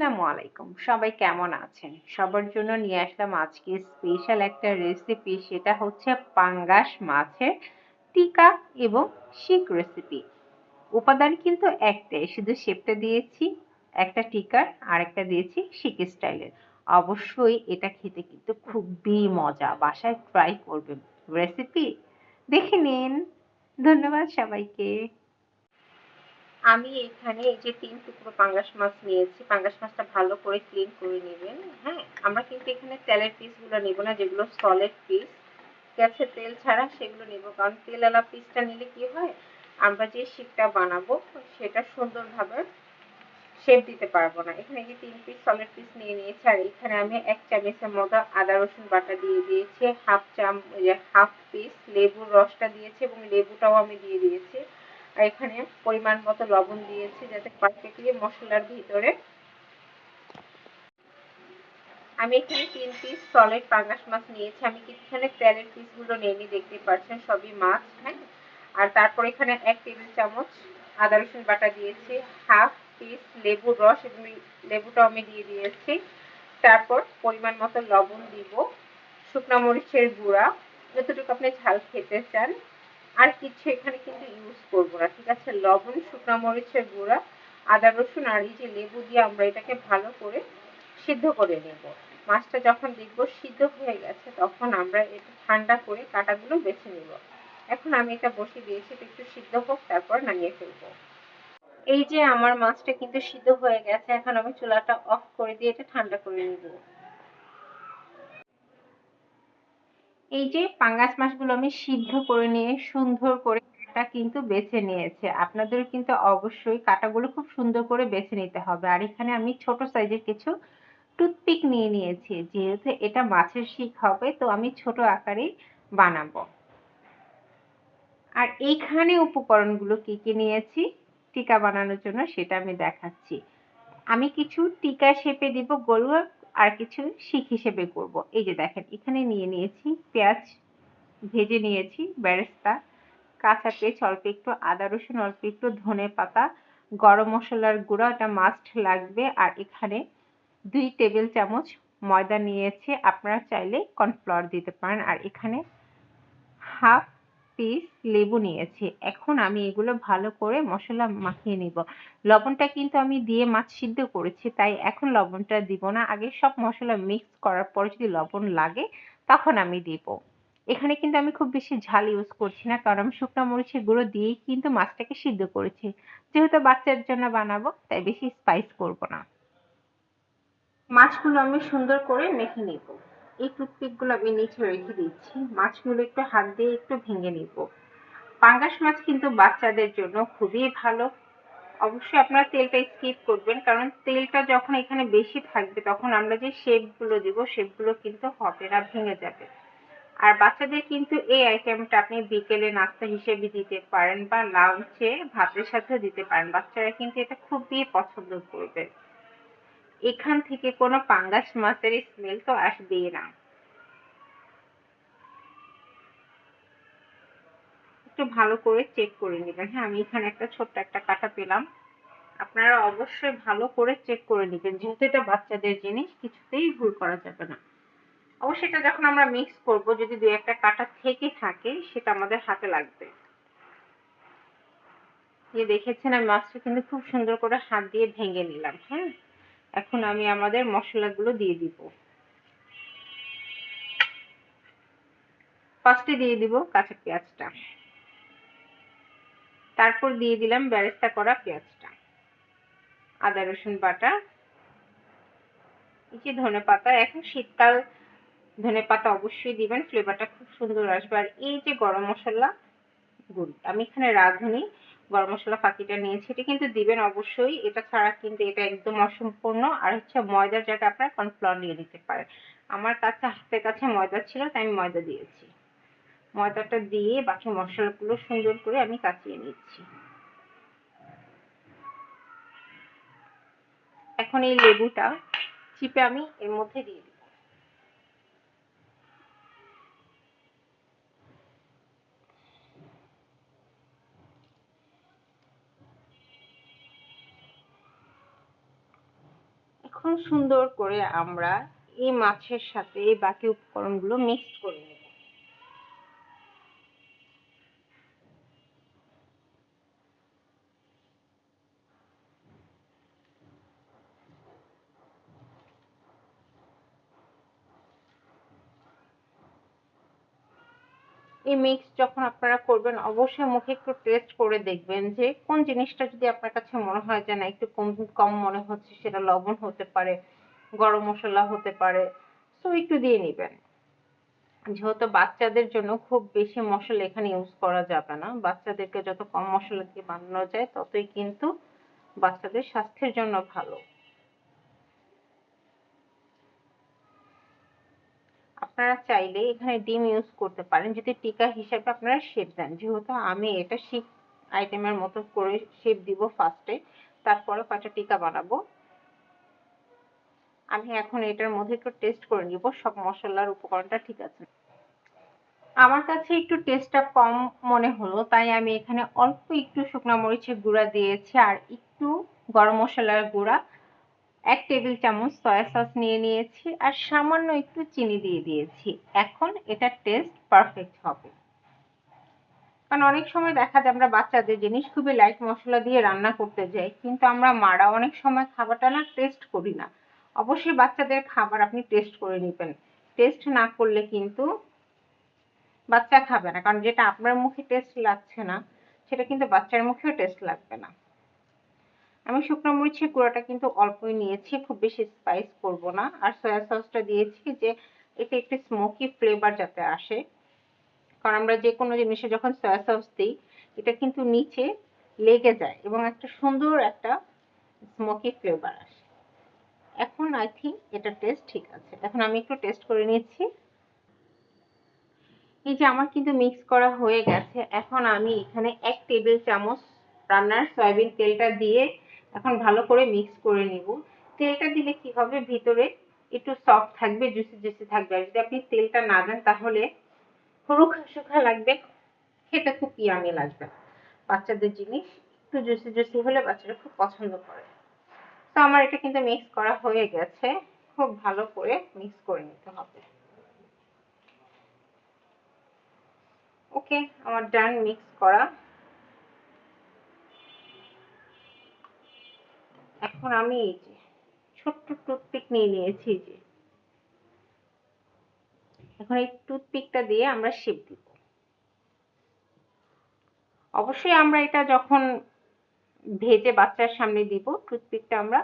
আসসালামু আলাইকুম। সবাই কেমন আছেন? সবার জন্য নিয়ে আসলাম আজকে স্পেশাল একটা রেসিপি। সেটা হচ্ছে পাঙ্গাস মাছের টিকা এবং শিক রেসিপি। উপাদান কিন্তু একটাই, শুধু শেপটা দিয়েছি একটা টিকার, আরেকটা দিয়েছি শিক স্টাইলের। অবশ্যই এটা খেতে কিন্তু খুবই মজা। বাসায় ট্রাই করবেন। রেসিপি দেখে নিন। ধন্যবাদ সবাইকে। আমি এখানে এই যে ৩ টুকরো পাঙ্গাস মাছ নিয়েছি। পাঙ্গাস মাছটা ভালো করে ক্লিন করে নেবেন। হ্যাঁ? আমরা কিন্তু এখানে তেলের পিসগুলো নেব না, যেগুলো সলিড পিস, গেছে তেল ছাড়া সেগুলো নেব। কারণ তেলওয়ালা পিসটা নিলে কি হয়, আমরা যে শিকটা বানাবো সেটা সুন্দরভাবে শেপ দিতে পারবো না। এখানে যে ৩ পিস সলিড পিস নিয়ে নিয়েছি, আর এখানে আমি ১ চামচের মতো আদা রসুন বাটা দিয়ে দিয়েছি, হাফ পিস লেবুর রসটা দিয়েছি এবং লেবুটাও আমি দিয়ে দিয়েছি। আর এখানে পরিমাণ মতো লবণ দিয়েছি যাতে পারফেক্টলি মশলার ভিতরে। আমি এখানে ৩ পিস সলিড পাঙ্গাস মাছ নিয়েছি। আমি কিন্তু এখানে তেলের পিসগুলো নিইনি, দেখতে পাচ্ছেন সবই মাছ। হ্যাঁ, আর তারপর এখানে ১ টেবিল চামচ আদা রসুন বাটা দিয়েছি, হাফ পিস লেবুর রস এবং লেবুটাও আমি দিয়ে দিয়েছি। তারপর পরিমাণ মতো লবণ দিব, শুকনো মরিচের গুঁড়া যতটুকু আপনি ঝাল খেতে চান। আর কিছু এখানে কিন্তু ইউজ করবো না, ঠিক আছে? লবণ, শুকনো মরিচের গুঁড়া, আদা রসুন আর এই যে লেবু দিয়ে আমরা এটাকে ভালো করে সিদ্ধ করে নেব। মাছটা যখন দেখবো সিদ্ধ হয়ে গেছে তখন আমরা এটা ঠান্ডা করে কাঁটাগুলো বেছে নেব। এখন আমি এটা বসিয়ে দিয়েছি, এটা একটু সিদ্ধ হোক, তারপর নামিয়ে ফেলবো। এই যে আমার মাছটা কিন্তু সিদ্ধ হয়ে গেছে। এখন আমি চুলাটা অফ করে দিয়ে এটা ঠান্ডা করে নিব। এই যে পাঙ্গাস মাছগুলো আমি সিদ্ধ করে নিয়ে সুন্দর করে কাটা কিন্তু বেছে নিয়েছে। আপনাদের কিন্তু অবশ্যই কাটাগুলো খুব সুন্দর করে বেছে নিতে হবে। আর এখানে আমি ছোট সাইজের কিছু টুথপিক নিয়ে নিয়েছি, যেহেতু এটা মাছের শিক হবে তো আমি ছোট আকারেই বানাবো। আর এইখানে উপকরণগুলো কি কি নিয়েছি টিকা বানানোর জন্য সেটা আমি দেখাচ্ছি। আমি কিছু টিকা শেপে দিব গোল, আর কিছু শিক হিসেবে করব। এই যে দেখেন, এখানে নিয়ে নিয়েছি পেঁয়াজ ভেজে নিয়েছি, বেরেস্তা, কাঁচা পেঁয়াজ অল্প একটু, আদা রসুন অল্প একটু, ধনে পাতা, গরম মশলার গুঁড়া, ওটা মাস্ট লাগবে। আর এখানে ২ টেবিল চামচ ময়দা নিয়েছি, আপনারা চাইলে কর্নফ্লাওয়ার দিতে পারেন। আর এখানে হাফ পিস লেবু নিয়েছি। এখন আমি এগুলো ভালো করে মশলা মাখিয়ে নিব। লবণটা কিন্তু আমি দিয়ে মাছ সিদ্ধ করেছি, তাই এখন লবণটা দিব না। আগে সব মশলা মিক্স করার পর যদি লবণ লাগে তখন আমি দিব। এখানে কিন্তু আমি খুব বেশি ঝাল ইউজ করছি না, কারণ আমি শুকনো মরিচের গুঁড়ো দিয়েই কিন্তু মাছটাকে সিদ্ধ করেছি। যেহেতু বাচ্চার জন্য বানাবো তাই বেশি স্পাইস করব না। মাছগুলো আমি সুন্দর করে মেখে নিব। এই টুথপিকগুলো আমি নিচে রেখে দিচ্ছি। মাছগুলো একটু হাত দিয়ে একটু ভেঙে নিব। পাঙ্গাস মাছ কিন্তু বাচ্চাদের জন্য খুবই ভালো। অবশ্যই আপনারা তেলটা স্কিপ করবেন, কারণ তেলটা যখন এখানে বেশি থাকবে তখন আমরা যে শেপগুলো দিব সেগুলো কিন্তু হবে না, ভেঙে যাবে। আর বাচ্চাদের কিন্তু এই আইটেমটা আপনি বিকেলে নাস্তা হিসেবে দিতে পারেন বা লাঞ্চে ভাতের সাথেও দিতে পারেন। বাচ্চারা কিন্তু এটা খুবই পছন্দ করবে। এখান থেকে কোনো পাঙ্গাস মাছের স্মেল তো আসবেই না। একটু ভালো করে চেক করে নেবেন। হ্যাঁ, আমি এখানে একটা ছোট্ট একটা কাটা পেলাম। আপনারা অবশ্যই ভালো করে চেক করে নেবেন, যেহেতু এটা বাচ্চাদের জিনিস, কিছুতেই ভুল করা যাবে না। অবশ্যই এটা যখন আমরা মিক্স করব, যদি দু একটা কাটা থেকে থাকে সেটা আমাদের হাতে লাগবে। যে দেখেছেন আমি মাছটা কিন্তু খুব সুন্দর করে হাত দিয়ে ভেঙে নিলাম। হ্যাঁ, এখন আমি আমাদের মশলাগুলো দিয়ে দিব। ফার্স্টে দিয়ে দিব কাঁচা পেঁয়াজটা, তারপর দিয়ে দিলাম বেরেস্তা করা পেঁয়াজটা, আদা রসুন বাটা, এই যে ধনে পাতা। এখন শীতকাল, ধনে পাতা অবশ্যই দিবেন, ফ্লেভারটা খুব সুন্দর আসবে। আর এই যে গরম মশলা গুঁড়ি, আমি এখানে রাঁধুনি গরম মশলা ফাঁকিটা নিয়েছি, এটা কিন্তু দিবেন অবশ্যই। এটা ছাড়া কিন্তু এটা একদম অসম্পূর্ণ। আর হচ্ছে ময়দার জায়গায় আপনারা কর্নফ্লাওয়ার নিয়ে নিতে পারেন। আমার কাছে হাতের কাছে ময়দা ছিল তাই আমি ময়দা দিয়েছি। ময়দাটা দিয়ে বাকি মশলাগুলো সুন্দর করে আমি কাচিয়ে নিচ্ছি। এখন এই লেবুটা চিপে আমি এর মধ্যে দিয়ে দিব। এখন সুন্দর করে আমরা এই মাছের সাথে এই বাকি উপকরণগুলো মিক্স করে নেব। এই মিক্স যখন আপনারা করবেন অবশ্যই মুখে একটু টেস্ট করে দেখবেন যে কোন জিনিসটা যদি আপনার কাছে মনে হয় যে না একটু কম কম মনে হচ্ছে, সেটা লবণ হতে পারে, গরম মশলা হতে পারে, তো একটু দিয়ে নেবেন। যেহেতু বাচ্চাদের জন্য খুব বেশি মশলা এখানে ইউজ করা যাবে না, বাচ্চাদেরকে যত কম মশলা দিয়ে বানানো যায় ততই কিন্তু বাচ্চাদের স্বাস্থ্যের জন্য ভালো। আপনারা চাইলে এখানে ডিম ইউজ করতে পারেন যদি টিকা হিসেবে আপনারা শেপ দেন। যেহেতু আমি এটা শিক আইটেমের মতো করে শেপ দিব ফার্স্টে, তারপরে কয়টা টিকা বানাবো। আমি এখন এটার মধ্যে একটু টেস্ট করে নিব সব মশলার উপকরণটা ঠিক আছে। আমার কাছে একটু টেস্টটা কম মনে হলো, তাই আমি এখানে অল্প একটু শুকনো মরিচের গুঁড়া দিয়েছি আর একটু গরম মশলার গুঁড়া, 1 টেবিল চামচ সয়া সস নিয়ে নিয়েছি আর সামান্য একটু চিনি দিয়ে দিয়েছি। এখন এটা টেস্ট পারফেক্ট হবে। কারণ অনেক সময় দেখা যায় আমরা বাচ্চাদের জিনিস খুবই লাইট মশলা দিয়ে রান্না করতে যাই, কিন্তু আমরা মারা অনেক সময় খাবারটা না টেস্ট করি না। অবশ্যই বাচ্চাদের খাবার আপনি টেস্ট করে নেবেন। টেস্ট না করলে কিন্তু বাচ্চা খাবে না, কারণ যেটা আপনার মুখে টেস্ট লাগছে না সেটা কিন্তু বাচ্চার মুখেও টেস্ট লাগবে না। আমি শুকনো মরিচের গুঁড়াটা কিন্তু অল্পই নিয়েছি, খুব বেশি স্পাইস করব না। আর সয়া সসটা দিয়েছি যে এতে একটু স্মোকি ফ্লেভার যাতে আসে, কারণ আমরা যে কোনো জিনিসে যখন সয়া সস দিই এটা কিন্তু নিচে লেগে যায় এবং একটা সুন্দর একটা স্মোকি ফ্লেভার আসে। এখন আই থিঙ্ক এটা টেস্ট ঠিক আছে। এখন আমি একটু টেস্ট করে নিচ্ছি। এই যে আমার কিন্তু মিক্স করা হয়ে গেছে। এখন আমি এখানে 1 টেবিল চামচ রান্নার সয়াবিন তেলটা দিয়ে এখন ভালো করে মিক্স করে নিব। তেলটা দিলে কি হবে, ভিতরে একটু সফট থাকবে, জুসি জুসি থাকবে। আর যদি আপনি তেলটা না দেন তাহলে রুখা শুখা লাগবে, খেতে খুব ইয়ামি লাগবে। বাচ্চাদের জিনিস একটু জুসি জুসি হলে বাচ্চারা খুব পছন্দ করে। তো আমার এটা কিন্তু মিক্স করা হয়ে গেছে, খুব ভালো করে মিক্স করে নিতে হবে। ওকে, আমার ডান মিক্স করা। এখন আমি এই যে ছোট্ট টুথপিক নিয়ে নিয়েছি যে, এখন এই টুথপিকটা দিয়ে আমরা শেপ দিব। অবশ্যই আমরা এটা যখন ভেজে বাচ্চার সামনে দিব টুথপিকটা আমরা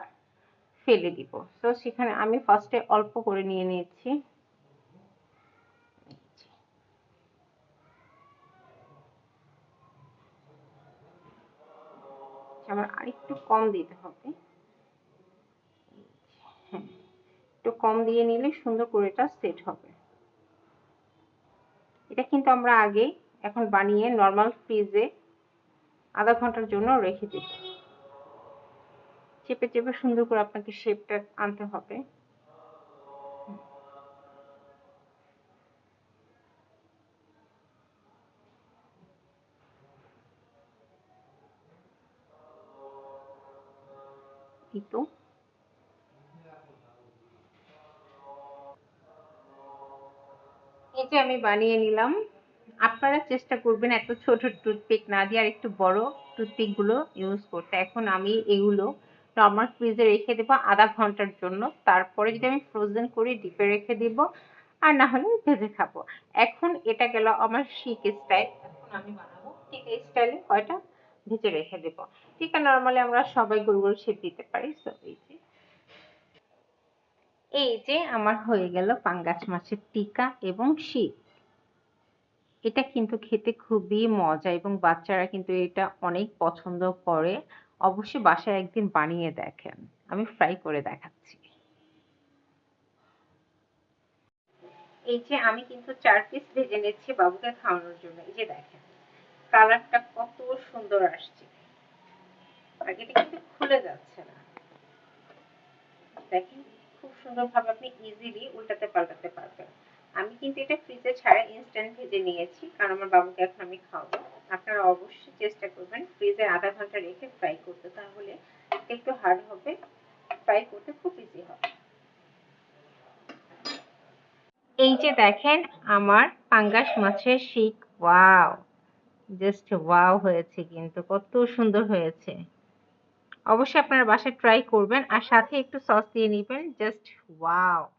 ফেলে দিব। তো সেখানে আমি ফার্স্টে অল্প করে নিয়ে নিয়েছি। আমার আরেকটু কম দিতে হবে। হ্যাঁ, একটু কম দিয়ে নিলে সুন্দর করে এটা সেট হবে। এটা কিন্তু আমরা আগে এখন বানিয়ে নরমাল ফ্রিজে আধা ঘন্টার জন্য রেখে দিব। চেপে চেপে সুন্দর করে আপনাকে শেপটা আনতে হবে। এই তো এই যে আমি বানিয়ে নিলাম। আপনারা চেষ্টা করবেন এত ছোট টুথপিক না দিয়ে আর একটু বড় টুথপিক গুলো ইউজ করতে। এখন আমি এগুলো নরমাল ফ্রিজে রেখে দেবো আধা ঘন্টার জন্য, তারপরে যদি আমি ফ্রোজেন করি ডিপে রেখে দিব, আর না হলে ভেজে খাবো। এখন এটা গেল আমার শিক স্টাইল। এখন আমি বানাবো টিকা স্টাইলে, কয়টা ভেজে রেখে দেবো। টিকা নরমালি আমরা সবাই গোল গোল শেপ দিতে পারি। সো এই যে আমার হয়ে গেল পাঙ্গাস মাছের টিকা এবং শিক। এটা কিন্তু খেতে খুবই মজা এবং বাচ্চারা কিন্তু এটা অনেক পছন্দ করে। অবশ্যই বাসায় একদিন বানিয়ে দেখেন। আমি ফ্রাই করে দেখাচ্ছি। এই যে আমি কিন্তু 4 পিস ভেজে নিচ্ছি বাবুকে খাওয়ানোর জন্য। এই যে দেখেন কালারটা কত সুন্দর আসছে, আর এটা কিন্তু খুলে যাচ্ছে না। দেখেন খুব সুন্দরভাবে আপনি ইজিলি উল্টাতে পাল্টাতে পারবেন। আমি কিন্তু এটা ফ্রিজে ছাড়া ইনস্ট্যান্ট ভেজে নিয়েছি, কারণ আমার বাবুকে এখন আমি খাওয়াবো। আপনারা অবশ্যই চেষ্টা করবেন ফ্রিজে আধা ঘন্টা রেখে ফ্রাই করতে, তাহলে একটু হার্ড হবে ফ্রাই করতে খুব ইজি হবে। এই যে দেখেন আমার পাঙ্গাস মাছের শিক, ওয়াও! জাস্ট ওয়াও হয়েছে কিন্তু কত সুন্দর হয়েছে। অবশ্যই আপনারা বাসায় ট্রাই করবেন আর সাথে একটু সস দিয়ে নিবেন। Just wow!